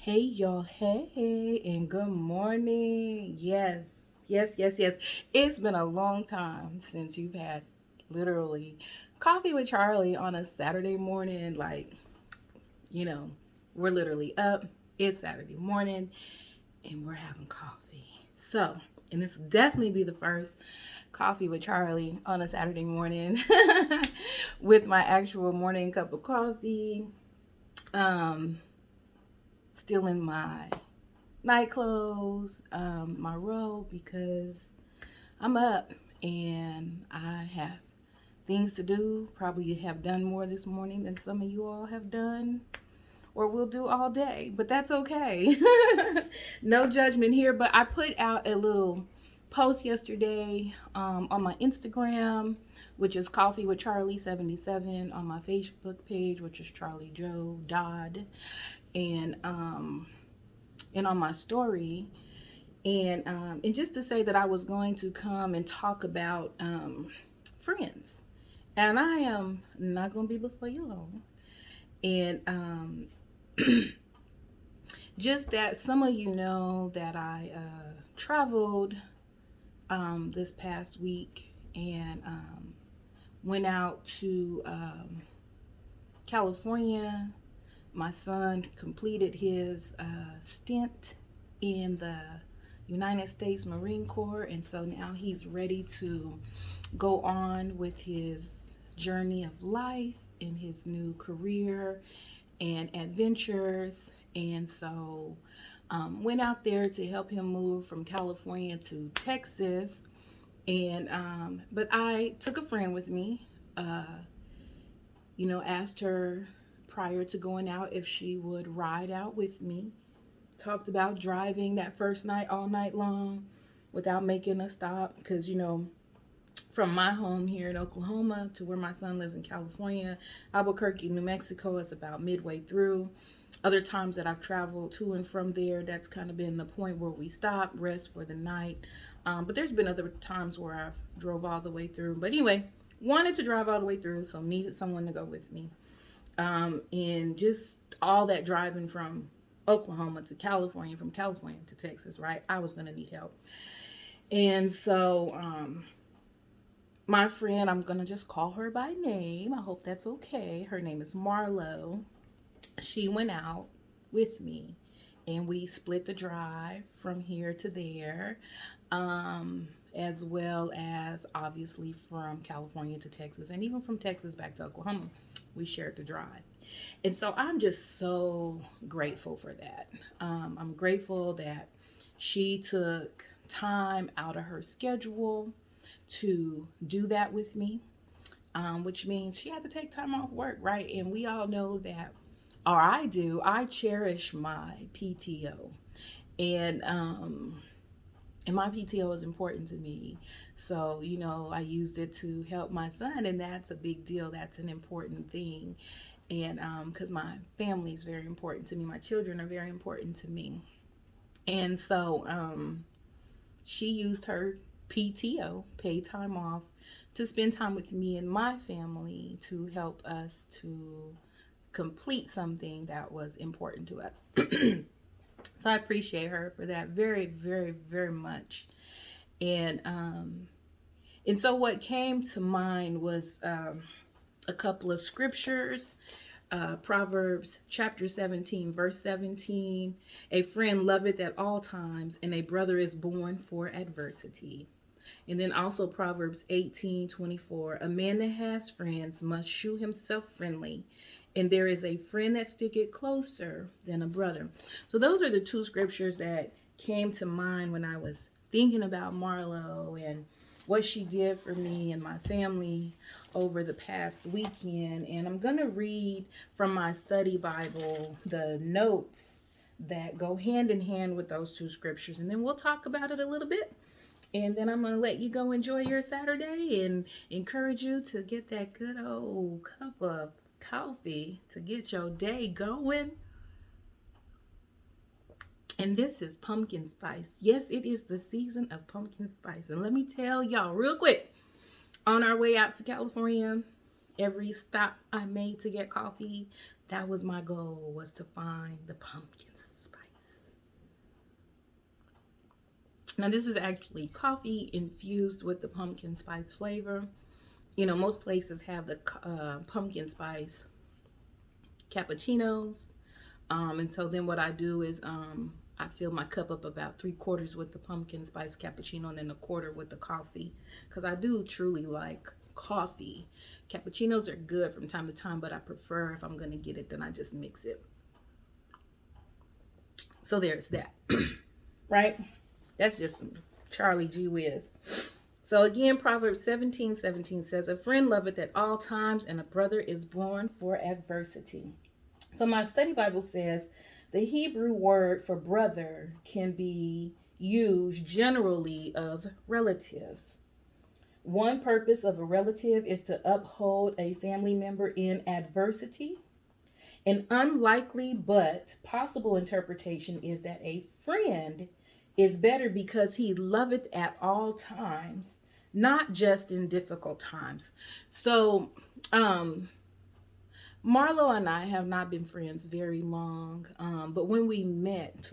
Hey y'all, hey, and good morning. Yes. It's been a long time since you've had literally coffee with Charlie on a Saturday morning. You know, we're literally up. It's Saturday morning and we're having coffee. And this will definitely be the first coffee with Charlie on a Saturday morning with my actual morning cup of coffee. Um, Still in my night clothes, my robe because I'm up and I have things to do. Probably have done more this morning than some of you all have done or will do all day, but that's okay. No judgment here, but I put out a little post yesterday on my Instagram, which is Coffee with Charlie 77, on my Facebook page, which is Charlie Joe Dodd, and on my story, and just to say that I was going to come and talk about friends, and I am not going to be before you long, and just that some of you know that I traveled this past week and went out to California. My son completed his stint in the United States Marine Corps, and so now he's ready to go on with his journey of life in his new career and adventures. And so went out there to help him move from California to Texas. And but I took a friend with me. Asked her prior to going out if she would ride out with me. Talked about driving that first night all night long without making a stop because from my home here in Oklahoma to where my son lives in California, Albuquerque, New Mexico is about midway through. Other times that I've traveled to and from there, that's kind of been the point where we stop, rest for the night. But there's been other times where I've drove all the way through. But anyway, wanted to drive all the way through, so needed someone to go with me. And just all that driving from Oklahoma to California, from California to Texas, right? I was going to need help. And so, my friend, I'm going to just call her by name. I hope that's okay. Her name is Marlo. She went out with me and we split the drive from here to there, as well as obviously from California to Texas and even from Texas back to Oklahoma. We shared the drive. And so I'm just so grateful for that. I'm grateful that she took time out of her schedule to do that with me, which means she had to take time off work, right? And we all know that, or I do, I cherish my PTO. And, and my PTO is important to me. So, I used it to help my son, and that's a big deal. That's an important thing. And because my family is very important to me, my children are very important to me. And so she used her PTO, paid time off, to spend time with me and my family to help us to complete something that was important to us. So I appreciate her for that very, very, very much. And so what came to mind was a couple of scriptures. Proverbs chapter 17, verse 17. A friend loveth at all times, and a brother is born for adversity. And then also Proverbs 18:24. A man that has friends must shew himself friendly, and there is a friend that sticketh closer than a brother. So those are the two scriptures that came to mind when I was thinking about Marlo and what she did for me and my family over the past weekend. And I'm going to read from my study Bible the notes that go hand in hand with those two scriptures. And then we'll talk about it a little bit. And then I'm going to let you go enjoy your Saturday and encourage you to get that good old cup of coffee to get your day going. And this is pumpkin spice. Yes, it is the season of pumpkin spice. And let me tell y'all real quick, on our way out to California, every stop I made to get coffee, that was my goal, was to find the pumpkin spice. Now, this is actually coffee infused with the pumpkin spice flavor. You know, most places have the pumpkin spice cappuccinos. And so then what I do is I fill my cup up about 3/4 with the pumpkin spice cappuccino and then 1/4 with the coffee. Because I do truly like coffee. Cappuccinos are good from time to time, but I prefer, if I'm going to get it, then I just mix it. So there's that. Right? That's just some Charlie G. Whiz. So again, Proverbs 17:17 says, "A friend loveth at all times, and a brother is born for adversity." So my study Bible says the Hebrew word for brother can be used generally of relatives. One purpose of a relative is to uphold a family member in adversity. An unlikely but possible interpretation is that a friend is better because he loveth at all times, not just in difficult times. So, Marlo and I have not been friends very long, but when we met,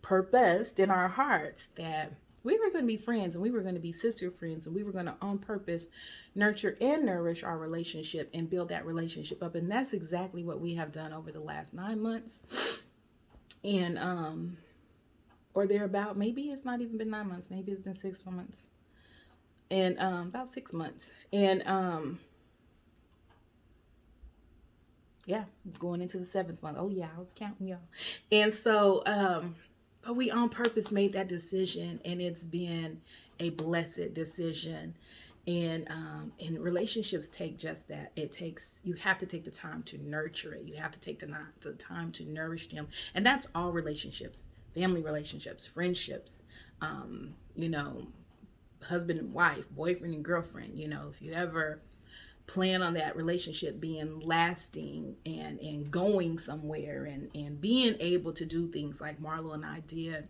purposed in our hearts that we were going to be friends and we were going to be sister friends and we were going to on purpose nurture and nourish our relationship and build that relationship up. And that's exactly what we have done over the last 9 months. And, or thereabout, maybe it's not even been 9 months, maybe it's been 6 months. And about 6 months. And yeah, going into the 7th month. Oh yeah, I was counting y'all. And so but we on purpose made that decision, and it's been a blessed decision. And relationships take just that. You have to take the time to nurture it. You have to take the time to nourish them. And that's all relationships, family relationships, friendships, you know, husband and wife, boyfriend and girlfriend. You know, if you ever plan on that relationship being lasting and going somewhere and being able to do things like Marlo and I did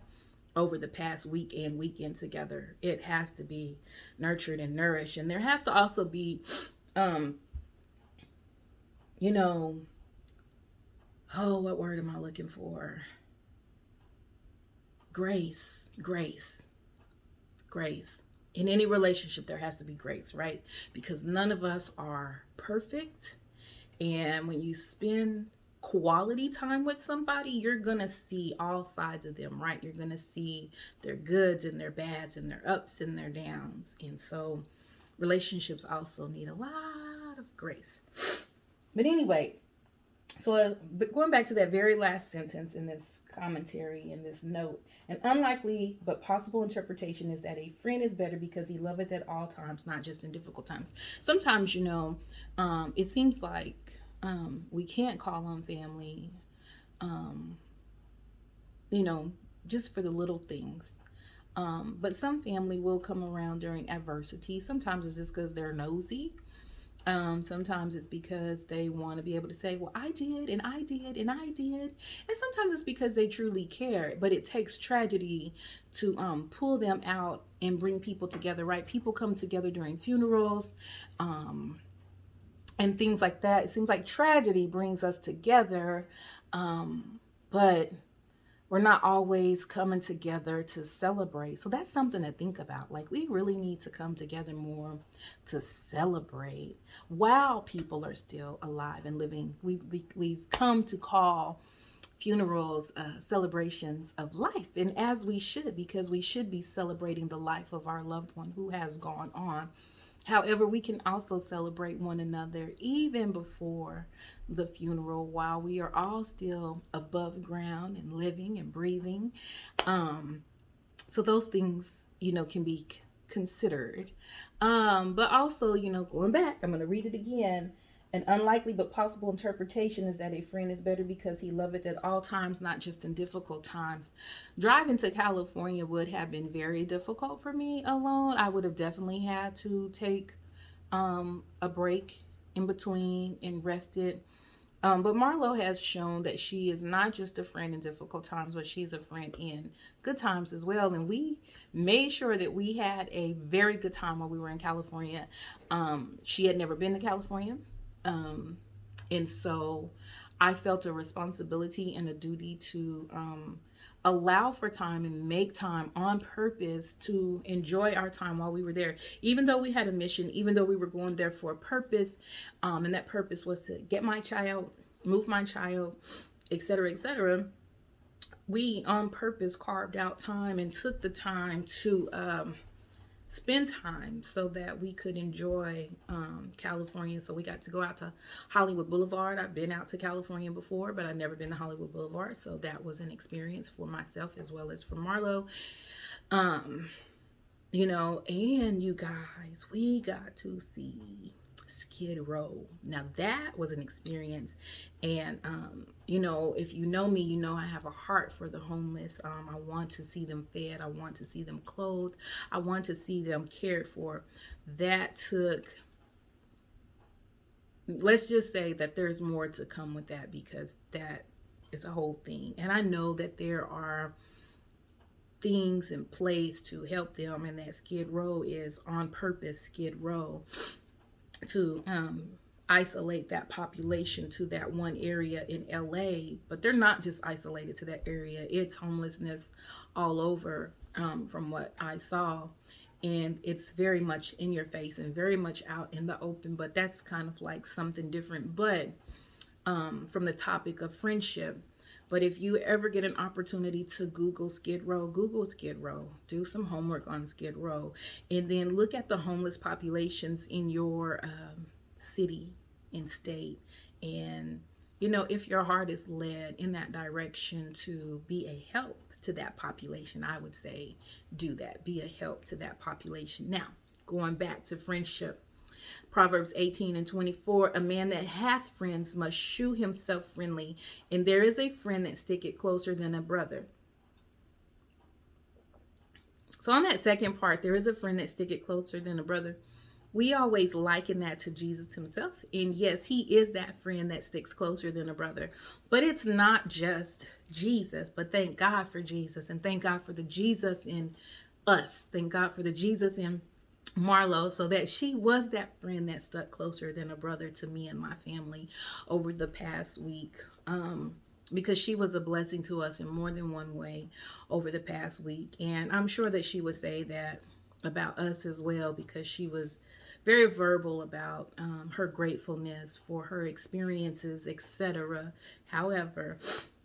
over the past week and weekend together, it has to be nurtured and nourished. And there has to also be you know, oh, what word am I looking for? Grace. In any relationship, there has to be grace, right? Because none of us are perfect. And when you spend quality time with somebody, you're going to see all sides of them, right? You're going to see their goods and their bads and their ups and their downs. And so relationships also need a lot of grace. But anyway, so going back to that very last sentence in this commentary, in this note, an unlikely but possible interpretation is that a friend is better because he loveth at all times, not just in difficult times. Sometimes, you know, it seems like we can't call on family, you know, just for the little things. But some family will come around during adversity. Sometimes it's just because they're nosy. Sometimes it's because they want to be able to say, well, I did, and I did, and I did. And sometimes it's because they truly care. But it takes tragedy to pull them out and bring people together, right? People come together during funerals and things like that. It seems like tragedy brings us together, but we're not always coming together to celebrate. So that's something to think about. Like, we really need to come together more to celebrate while people are still alive and living. We've come to call funerals celebrations of life, and as we should, because we should be celebrating the life of our loved one who has gone on. However, we can also celebrate one another even before the funeral while we are all still above ground and living and breathing. So those things, you know, can be considered. But also, you know, going back, I'm going to read it again. An unlikely but possible interpretation is that a friend is better because he loveth at all times, not just in difficult times. Driving to California would have been very difficult for me alone. I would have definitely had to take a break in between and rested. But Marlo has shown that she is not just a friend in difficult times, but she's a friend in good times as well. And we made sure that we had a very good time while we were in California. She had never been to California. And so I felt a responsibility and a duty to allow for time and make time on purpose to enjoy our time while we were there. Even though we had a mission, even though we were going there for a purpose, and that purpose was to get my child, move my child, etc., etc., we on purpose carved out time and took the time to spend time so that we could enjoy California. So we got to go out to Hollywood Boulevard. I've been out to California before, but I've never been to Hollywood Boulevard. So that was an experience for myself as well as for Marlo. Um, and you guys, we got to see Skid Row. Now that was an experience, and if you know me, you know I have a heart for the homeless. I want to see them fed. I want to see them clothed. I want to see them cared for. That took. Let's just say that there's more to come with that, because that is a whole thing, and I know that there are things in place to help them, and that Skid Row is on purpose. Skid Row to isolate that population to that one area in LA, but they're not just isolated to that area. It's homelessness all over, from what I saw. And it's very much in your face and very much out in the open, but that's kind of like something different. But from the topic of friendship, but if you ever get an opportunity to Google Skid Row, Google Skid Row, do some homework on Skid Row, and then look at the homeless populations in your city and state. And, if your heart is led in that direction to be a help to that population, I would say do that. Be a help to that population. Now, going back to friendship. Proverbs 18:24, a man that hath friends must shew himself friendly, and there is a friend that sticketh closer than a brother. So on that second part, there is a friend that sticketh closer than a brother. We always liken that to Jesus himself. And yes, he is that friend that sticks closer than a brother. But it's not just Jesus, but thank God for Jesus, and thank God for the Jesus in us. Thank God for the Jesus in Marlo, so that she was that friend that stuck closer than a brother to me and my family over the past week, because she was a blessing to us in more than one way over the past week. And I'm sure that she would say that about us as well, because she was very verbal about her gratefulness for her experiences, etc. However,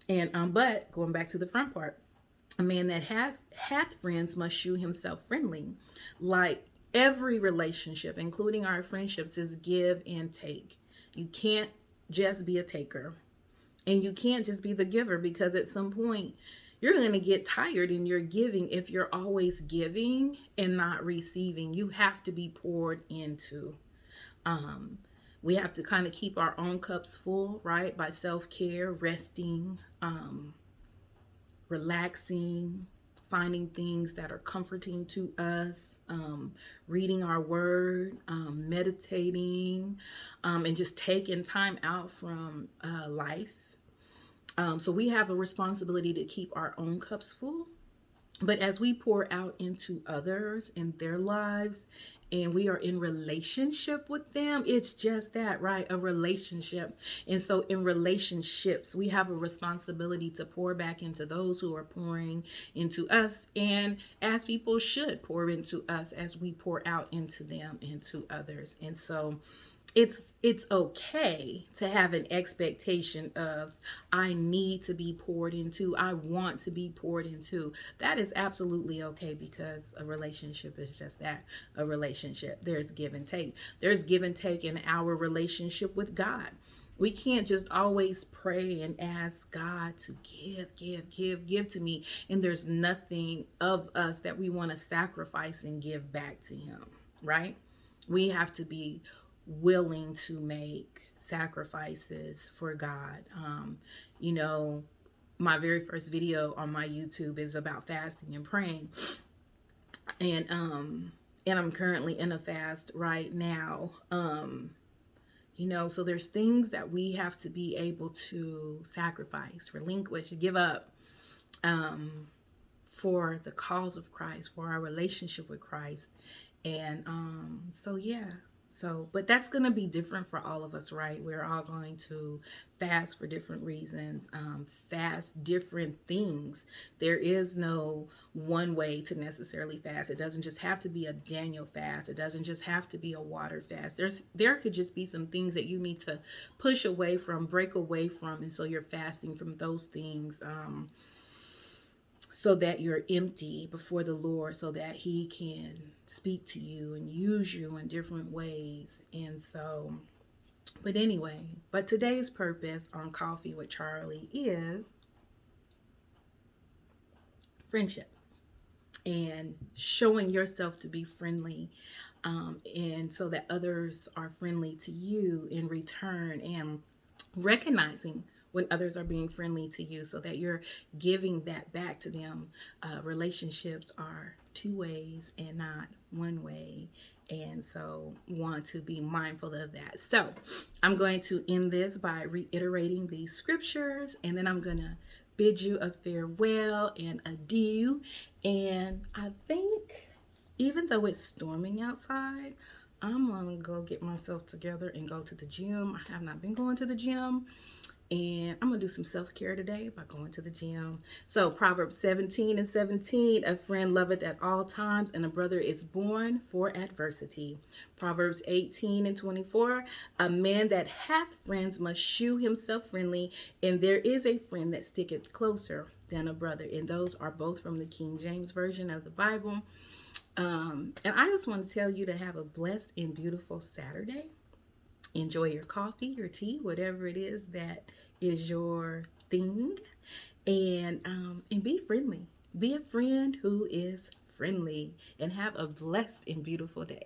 and but going back to the front part, a man that hath friends must shew himself friendly. Like every relationship, including our friendships, is give and take. You can't just be a taker, and you can't just be the giver, because at some point you're going to get tired in your giving if you're always giving and not receiving. You have to be poured into. We have to kind of keep our own cups full, right? By self-care, resting, relaxing, finding things that are comforting to us, reading our word, meditating, and just taking time out from life. So we have a responsibility to keep our own cups full. But as we pour out into others in their lives, and we are in relationship with them, it's just that, right? A relationship. And so in relationships, we have a responsibility to pour back into those who are pouring into us, and as people should pour into us as we pour out into them and to others. And so it's okay to have an expectation of, I need to be poured into, I want to be poured into. That is absolutely okay, because a relationship is just that, a relationship. There's give and take. There's give and take in our relationship with God. We can't just always pray and ask God to give to me, and there's nothing of us that we want to sacrifice and give back to him, right? We have to be willing to make sacrifices for God. My very first video on my YouTube is about fasting and praying, and I'm currently in a fast right now. So there's things that we have to be able to sacrifice, relinquish, give up, for the cause of Christ, for our relationship with Christ. And so yeah. So, but that's going to be different for all of us, right? We're all going to fast for different reasons, fast different things. There is no one way to necessarily fast. It doesn't just have to be a Daniel fast. It doesn't just have to be a water fast. There could just be some things that you need to push away from, break away from, and so you're fasting from those things. So that you're empty before the Lord, so that He can speak to you and use you in different ways. And so, but anyway, but today's purpose on Coffee with Charlie is friendship and showing yourself to be friendly, and so that others are friendly to you in return, and recognizing when others are being friendly to you so that you're giving that back to them. Relationships are two ways and not one way. And so want to be mindful of that. So I'm going to end this by reiterating these scriptures, and then I'm going to bid you a farewell and adieu. And I think even though it's storming outside, I'm gonna go get myself together and go to the gym. I have not been going to the gym, and I'm gonna do some self-care today by going to the gym. So Proverbs 17:17, a friend loveth at all times, and a brother is born for adversity. Proverbs 18:24, a man that hath friends must shew himself friendly, and there is a friend that sticketh closer than a brother. And those are both from the King James Version of the Bible. And I just want to tell you to have a blessed and beautiful Saturday. Enjoy your coffee, your tea, whatever it is that is your thing, and be friendly. Be a friend who is friendly, and have a blessed and beautiful day.